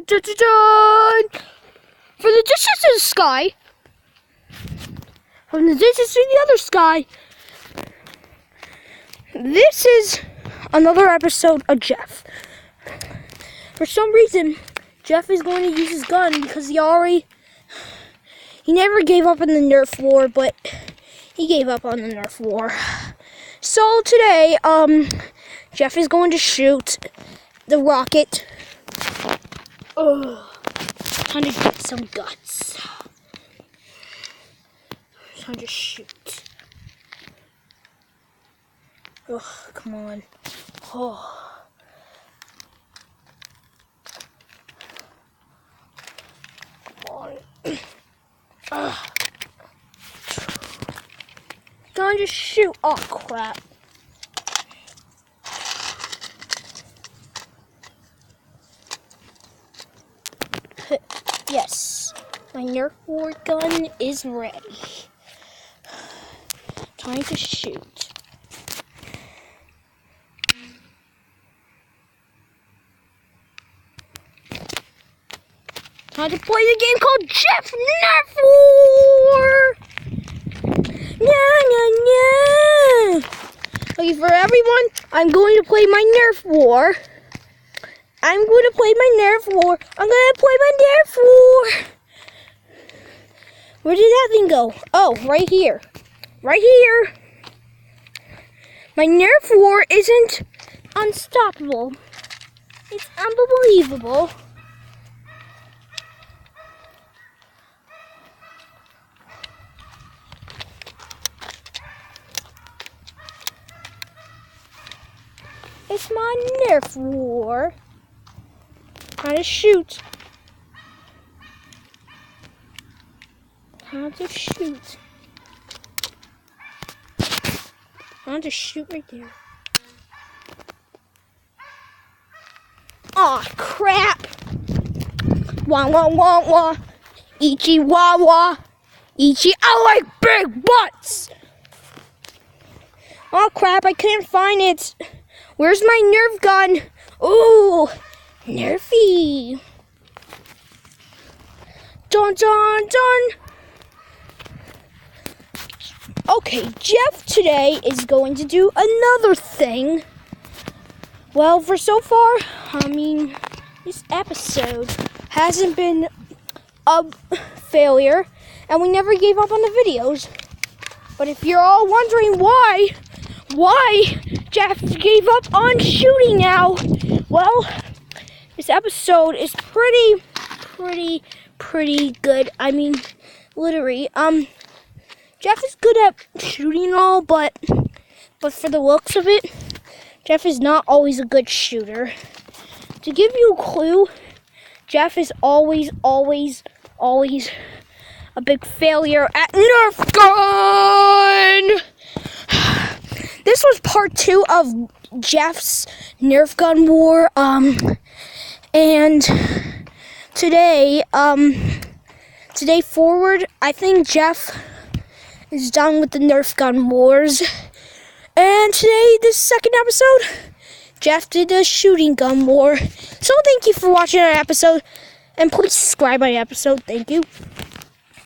From the distance to the sky. From the distance to the other sky. This is another episode of Jeff. For some reason, Jeff is going to use his gun because he never gave up on the nerf war, but he gave up on the nerf war. So today, Jeff is going to shoot the rocket. Time to get some guts. Time to shoot. Oh, come on. Oh. Come on. Time to shoot. Oh, crap. Yes, my nerf war gun is ready. Time to shoot. Time to play the game called Jeff Nerf War! No. Okay, for everyone, I'm going to play my Nerf War. I'm going to play my Nerf War. I'm going to play my Nerf War. Where did that thing go? Oh, right here. Right here. My Nerf War isn't unstoppable. It's unbelievable. It's my Nerf War. How to shoot. How to shoot. How to shoot right there. Aw, crap. Wah, wah, wah, wah. Ichi, wah, wah. Ichi, I like big butts. Oh, crap, I can't find it. Where's my Nerf gun? Ooh. Nerfy. Dun, dun, dun. Okay, Jeff today is going to do another thing. Well, for so far, this episode hasn't been a failure, and we never gave up on the videos. But if you're all wondering why Jeff gave up on shooting now, well, this episode is pretty good. I mean, literally. Jeff is good at shooting and all, but for the looks of it, Jeff is not always a good shooter. To give you a clue, Jeff is always a big failure at Nerf gun. This was part 2 of Jeff's Nerf gun war. And today forward, I think Jeff is done with the Nerf gun wars. And today, this second episode, Jeff did the shooting gun war. So thank you for watching our episode. And please subscribe my episode. Thank you.